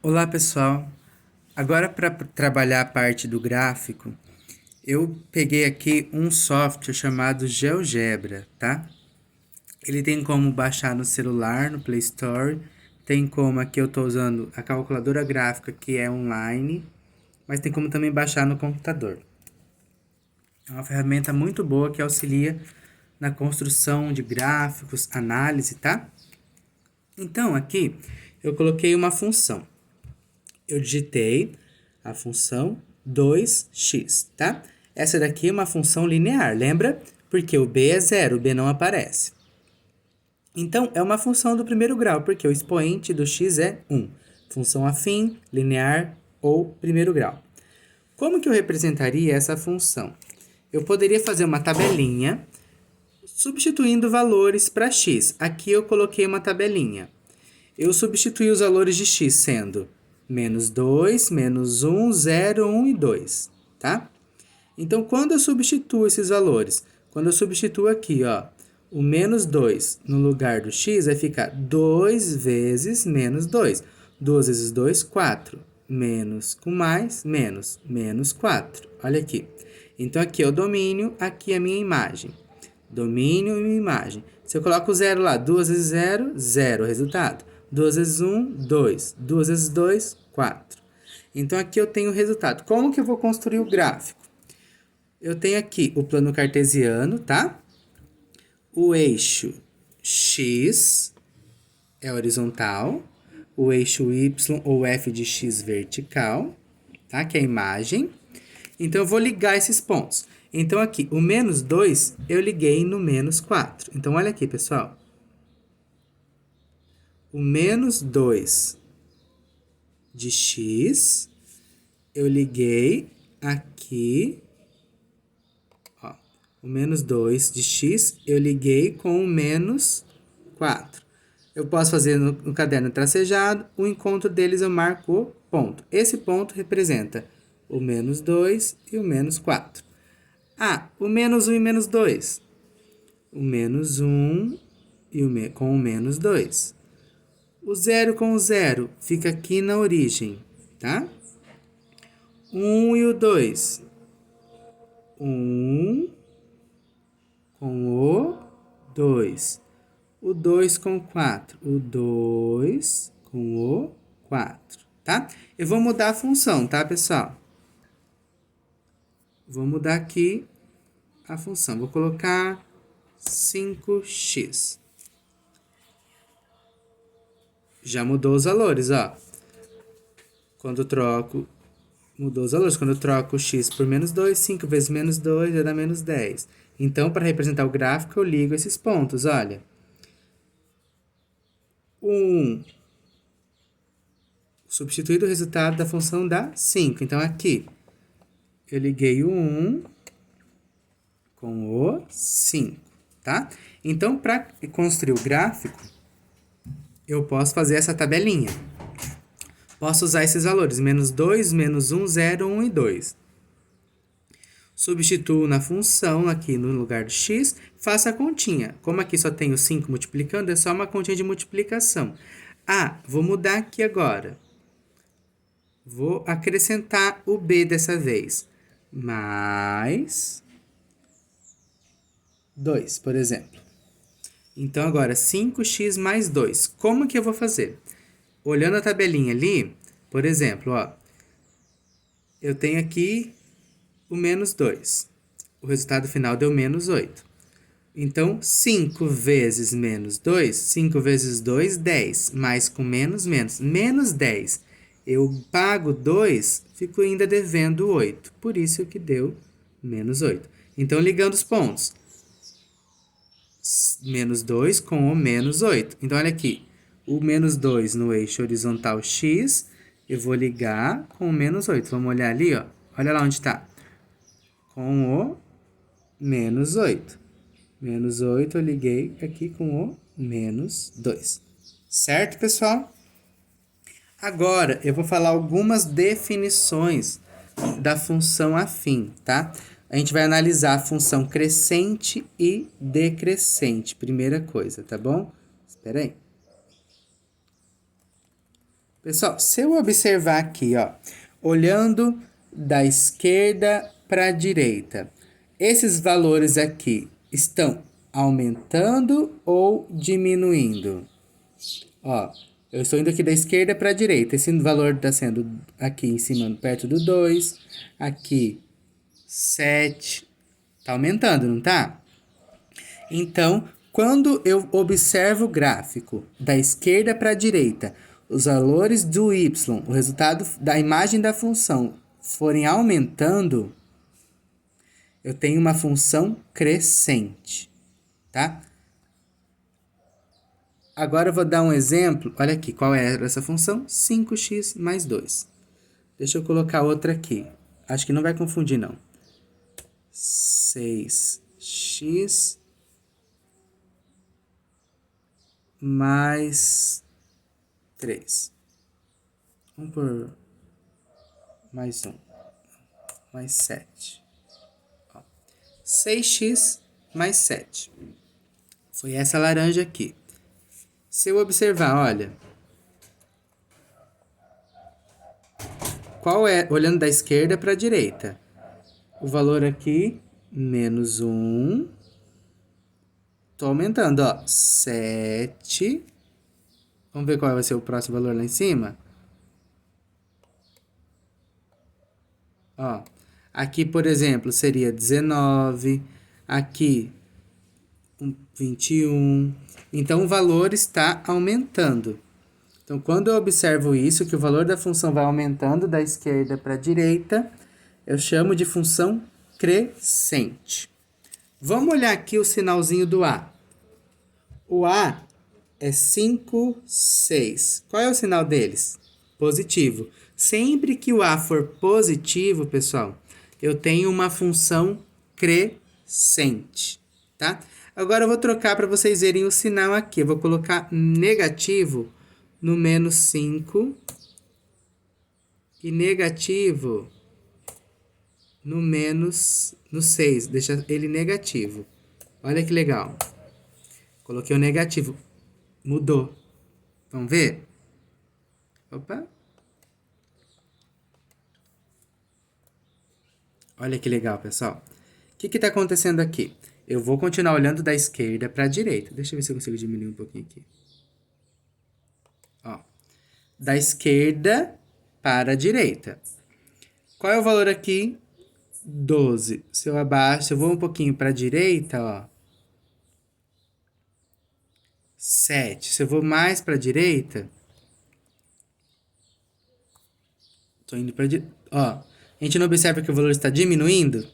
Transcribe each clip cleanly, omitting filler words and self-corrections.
Olá pessoal, agora para trabalhar a parte do gráfico, eu peguei aqui um software chamado GeoGebra, tá? Ele tem como baixar no celular, no Play Store, tem como aqui eu estou usando a calculadora gráfica que é online, mas tem como também baixar no computador. É uma ferramenta muito boa que auxilia na construção de gráficos, análise, tá? Então aqui eu coloquei uma função. Eu digitei a função 2x, tá? Essa daqui é uma função linear, lembra? Porque o b é zero, o b não aparece. Então, é uma função do primeiro grau, porque o expoente do x é 1. Função afim, linear ou primeiro grau. Como que eu representaria essa função? Eu poderia fazer uma tabelinha substituindo valores para x. Aqui eu coloquei uma tabelinha. Eu substituí os valores de x sendo menos 2, menos 1, 0, 1 e 2, tá? Então, quando eu substituo esses valores, quando eu substituo aqui, ó, o menos 2 no lugar do x, vai ficar 2 vezes menos 2. 2 vezes 2, 4. Menos com mais, menos 4. Olha aqui. Então, aqui é o domínio, aqui é a minha imagem. Domínio e minha imagem. Se eu coloco o 0 lá, 2 vezes 0, 0 resultado. 2 vezes 1, 2. 2 vezes 2, 4. Então, aqui eu tenho o resultado. Como que eu vou construir o gráfico? Eu tenho aqui o plano cartesiano, tá? O eixo x é horizontal. O eixo y ou f de x vertical, tá? Que é a imagem. Então, eu vou ligar esses pontos. Então, aqui, o menos 2, eu liguei no menos 4. Então, olha aqui, pessoal. O menos 2 de x, eu liguei aqui, ó, o menos 2 de x, eu liguei com o menos 4. Eu posso fazer no caderno tracejado, o encontro deles eu marco o ponto. Esse ponto representa o menos 2 e o menos 4. Ah, o menos 1 e menos 2. O menos 1 e com o menos 2. O 0 com o 0 fica aqui na origem, tá? 1 e o 2. 1 com o 2. O 2 com o 4. O 2 com o 4, tá? Eu vou mudar a função, tá, pessoal? Vou mudar aqui a função. Vou colocar 5x. Já mudou os valores, ó. Quando eu troco, mudou os valores. Quando eu troco x por menos 2, 5 vezes menos 2 vai dar menos 10. Então, para representar o gráfico, eu ligo esses pontos, olha. O 1 substituído o resultado da função dá 5. Então, aqui, eu liguei o 1 com o 5, tá? Então, para construir o gráfico, eu posso fazer essa tabelinha. Posso usar esses valores, menos 2, menos 1, 0, 1 e 2. Substituo na função aqui no lugar do x, faço a continha. Como aqui só tenho 5 multiplicando, é só uma continha de multiplicação. Ah, vou mudar aqui agora. Vou acrescentar o b dessa vez. Mais 2, por exemplo. Então, agora, 5x mais 2. Como que eu vou fazer? Olhando a tabelinha ali, por exemplo, ó, eu tenho aqui o menos 2. O resultado final deu menos 8. Então, 5 vezes menos 2, 5 vezes 2, 10. Mais com menos, menos 10. Eu pago 2, fico ainda devendo 8. Por isso que deu menos 8. Então, ligando os pontos. Menos 2 com o menos 8. Então, olha aqui. O menos 2 no eixo horizontal x, eu vou ligar com o menos 8. Vamos olhar ali, ó. Olha lá onde está. Com o menos 8. Menos 8 eu liguei aqui com o menos 2. Certo, pessoal? Agora, eu vou falar algumas definições da função afim, tá? A gente vai analisar a função crescente e decrescente, primeira coisa, tá bom? Espera aí. Pessoal, se eu observar aqui, ó, olhando da esquerda para a direita, esses valores aqui estão aumentando ou diminuindo? Ó, eu estou indo aqui da esquerda para a direita. Esse valor está sendo aqui em cima, perto do 2. Aqui, 7. Está aumentando, não tá? Então, quando eu observo o gráfico da esquerda para a direita, os valores do y, o resultado da imagem da função, forem aumentando, eu tenho uma função crescente, tá? Agora eu vou dar um exemplo. Olha aqui, qual é essa função? 5x mais 2. Deixa eu colocar outra aqui. Acho que não vai confundir, não. 6x mais 3. Vamos por mais 1. Mais 7. Ó. 6x mais 7. Foi essa laranja aqui. Se eu observar, olha. Qual é, olhando da esquerda para a direita? O valor aqui, menos 1. Tô aumentando, ó. 7. Vamos ver qual vai ser o próximo valor lá em cima? Ó. Aqui, por exemplo, seria 19. Aqui, 21. Então, o valor está aumentando. Então, quando eu observo isso, que o valor da função vai aumentando da esquerda para a direita, eu chamo de função crescente. Vamos olhar aqui o sinalzinho do A. O A é 5, 6. Qual é o sinal deles? Positivo. Sempre que o A for positivo, pessoal, eu tenho uma função crescente, tá? Agora eu vou trocar para vocês verem o sinal aqui. Eu vou colocar negativo no menos 5 e negativo no 6. Deixa ele negativo. Olha que legal. Coloquei o negativo. Mudou. Vamos ver? Opa. Olha que legal, pessoal. O que está acontecendo aqui? Eu vou continuar olhando da esquerda para a direita. Deixa eu ver se eu consigo diminuir um pouquinho aqui. Ó. Da esquerda para a direita. Qual é o valor aqui? 12. Se eu abaixo, eu vou um pouquinho para a direita, ó. 7. Se eu vou mais para a direita, tô indo para direita. Ó, a gente não observa que o valor está diminuindo?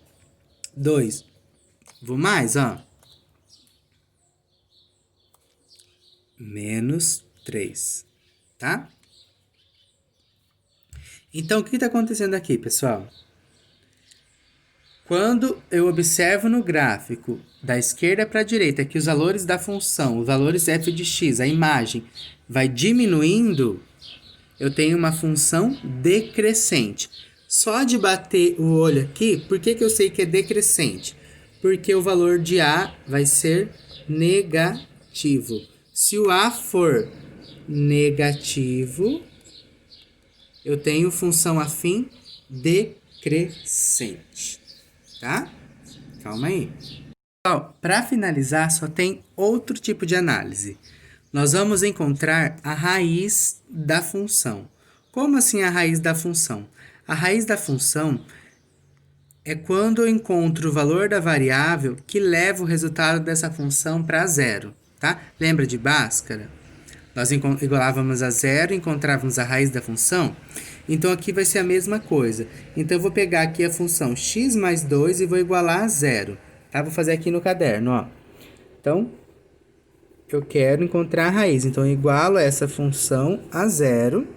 2. Vou mais, ó. Menos 3, tá? Então, o que está acontecendo aqui, pessoal? Quando eu observo no gráfico da esquerda para a direita que os valores da função, os valores f de x, a imagem, vai diminuindo, eu tenho uma função decrescente. Só de bater o olho aqui, por que eu sei que é decrescente? Porque o valor de A vai ser negativo. Se o A for negativo, eu tenho função afim decrescente. Tá? Calma aí. Para finalizar, só tem outro tipo de análise. Nós vamos encontrar a raiz da função. Como assim a raiz da função? A raiz da função é quando eu encontro o valor da variável que leva o resultado dessa função para zero, tá? Lembra de Bhaskara? Nós igualávamos a zero, encontrávamos a raiz da função. Então, aqui vai ser a mesma coisa. Então, eu vou pegar aqui a função x mais 2 e vou igualar a zero. Tá? Vou fazer aqui no caderno, ó. Então, eu quero encontrar a raiz. Então, eu igualo essa função a zero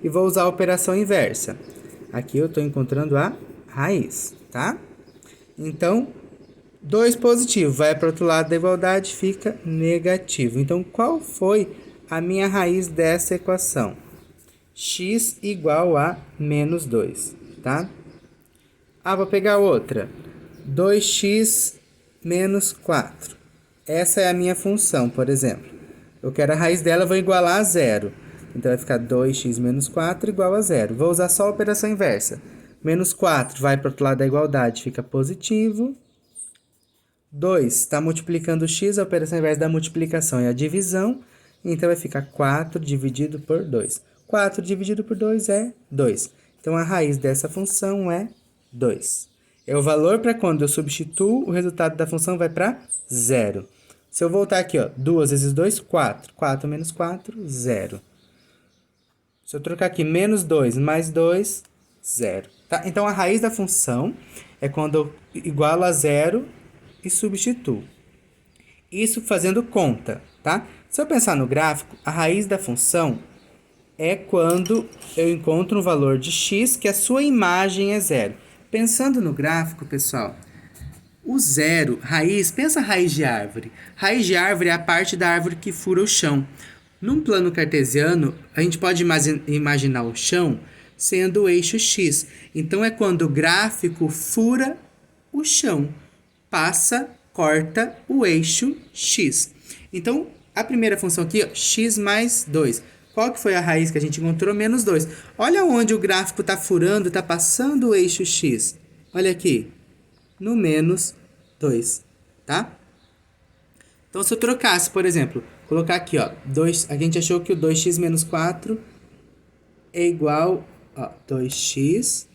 e vou usar a operação inversa. Aqui eu estou encontrando a raiz, tá? Então, 2 positivo vai para o outro lado da igualdade, fica negativo. Então, qual foi a minha raiz dessa equação? X igual a menos 2, tá? Ah, vou pegar outra. 2x menos 4. Essa é a minha função, por exemplo. Eu quero a raiz dela, vou igualar a zero. Então, vai ficar 2x menos 4 igual a 0. Vou usar só a operação inversa. Menos 4 vai para o outro lado da igualdade, fica positivo. 2 está multiplicando x, a operação inversa da multiplicação é a divisão. Então, vai ficar 4 dividido por 2. 4 dividido por 2 é 2. Então, a raiz dessa função é 2. É o valor para quando eu substituo, o resultado da função vai para 0. Se eu voltar aqui, ó, 2 vezes 2, 4. 4 menos 4, 0. Se eu trocar aqui menos 2 mais 2, 0. Tá? Então, a raiz da função é quando eu igualo a 0 e substituo. Isso fazendo conta, tá? Se eu pensar no gráfico, a raiz da função é quando eu encontro um valor de x que a sua imagem é 0. Pensando no gráfico, pessoal, o 0, raiz, pensa raiz de árvore. Raiz de árvore é a parte da árvore que fura o chão. Num plano cartesiano, a gente pode imaginar o chão sendo o eixo x. Então, é quando o gráfico fura o chão, passa, corta o eixo x. Então, a primeira função aqui, ó, x mais 2. Qual que foi a raiz que a gente encontrou? Menos 2. Olha onde o gráfico está furando, está passando o eixo x. Olha aqui, no menos 2, tá? Então, se eu trocasse, por exemplo, colocar aqui, ó, 2, a gente achou que o 2x menos 4 é igual a 2x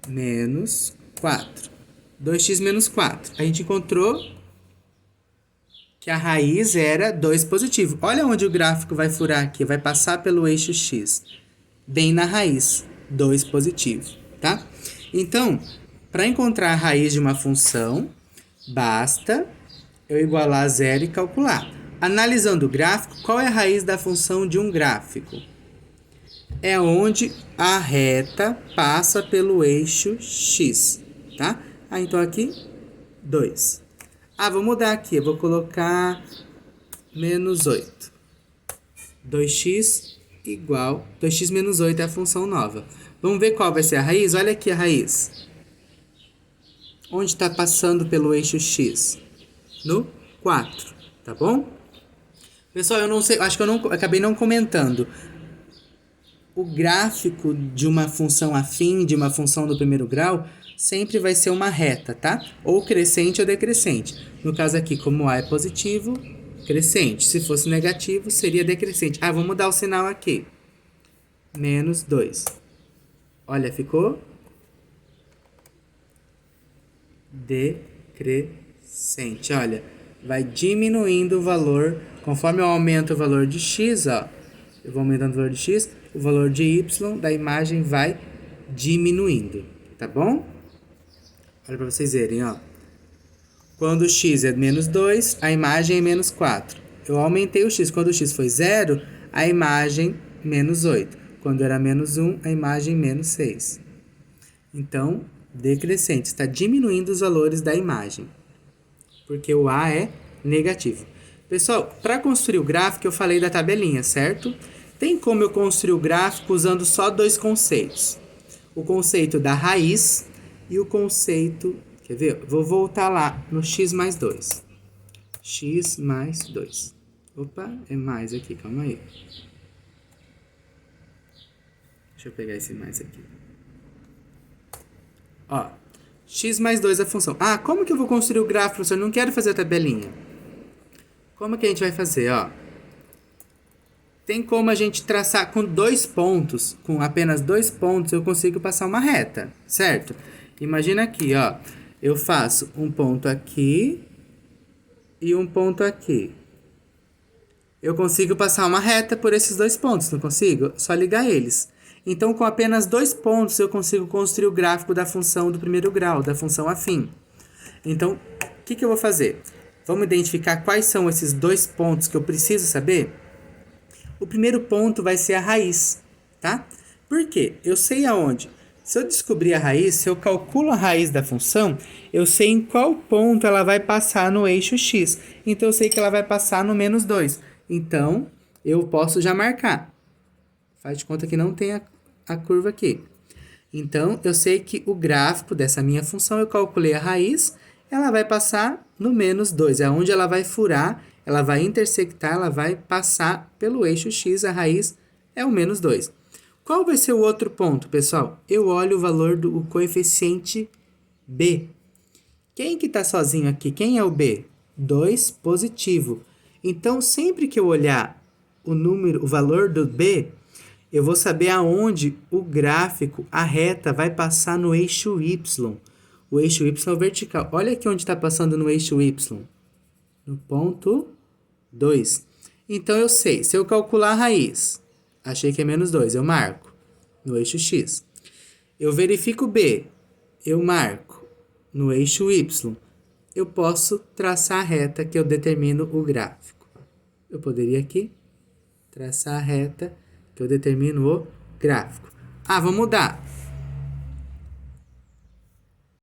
menos 4. 2x menos 4. A gente encontrou que a raiz era 2 positivo. Olha onde o gráfico vai furar aqui, vai passar pelo eixo x. Bem na raiz, 2 positivo, tá? Então, para encontrar a raiz de uma função, basta eu igualar a 0 e calcular. Analisando o gráfico, qual é a raiz da função de um gráfico? É onde a reta passa pelo eixo x, tá? Então aqui, 2. Vou mudar aqui, eu vou colocar menos 8. 2x igual, 2x menos 8 é a função nova. Vamos ver qual vai ser a raiz? Olha aqui a raiz. Onde está passando pelo eixo x? No 4, tá bom? Pessoal, eu não sei, acho que eu acabei não comentando. O gráfico de uma função afim, de uma função do primeiro grau, sempre vai ser uma reta, tá? Ou crescente ou decrescente. No caso aqui, como A é positivo, crescente. Se fosse negativo, seria decrescente. Vou mudar o sinal aqui. Menos 2. Olha, ficou decrescente. Olha, vai diminuindo o valor. Conforme eu aumento o valor de x, ó, eu vou aumentando o valor de x, o valor de y da imagem vai diminuindo, tá bom? Olha para vocês verem, ó. Quando o x é menos 2, a imagem é menos 4. Eu aumentei o x. Quando o x foi 0, a imagem menos 8. Quando era menos 1, a imagem menos 6. Então, decrescente. Está diminuindo os valores da imagem. Porque o A é negativo. Pessoal, para construir o gráfico, eu falei da tabelinha, certo? Tem como eu construir o gráfico usando só dois conceitos. O conceito da raiz e o conceito... Quer ver? Vou voltar lá no x mais 2. X mais 2. Opa, é mais aqui, calma aí. Deixa eu pegar esse mais aqui. Ó, x mais 2 é a função. Como que eu vou construir o gráfico, professor? Eu não quero fazer a tabelinha. Como que a gente vai fazer, ó? Tem como a gente traçar com 2 pontos, com apenas 2 pontos, eu consigo passar uma reta, certo? Imagina aqui, ó. Eu faço um ponto aqui e um ponto aqui. Eu consigo passar uma reta por esses 2 pontos, não consigo? Só ligar eles. Então, com apenas 2 pontos, eu consigo construir o gráfico da função do primeiro grau, da função afim. Então, o que eu vou fazer? Vamos identificar quais são esses 2 pontos que eu preciso saber? O primeiro ponto vai ser a raiz, tá? Por quê? Eu sei aonde. Se eu descobrir a raiz, se eu calculo a raiz da função, eu sei em qual ponto ela vai passar no eixo x. Então, eu sei que ela vai passar no menos 2. Então, eu posso já marcar. Faz de conta que não tem a curva aqui. Então, eu sei que o gráfico dessa minha função, eu calculei a raiz, ela vai passar no menos 2. É onde ela vai furar ela vai intersectar, ela vai passar pelo eixo x, a raiz é o menos 2. Qual vai ser o outro ponto, pessoal? Eu olho o valor do coeficiente b. Quem que está sozinho aqui? Quem é o b? 2 positivo. Então, sempre que eu olhar o valor do b, eu vou saber aonde o gráfico, a reta, vai passar no eixo y. O eixo y é o vertical. Olha aqui onde está passando no eixo y. No ponto 2. Então, eu sei, se eu calcular a raiz, achei que é menos 2, eu marco no eixo x. Eu verifico b, eu marco no eixo y. Eu posso traçar a reta que eu determino o gráfico. Eu poderia aqui traçar a reta que eu determino o gráfico. Ah, vamos mudar.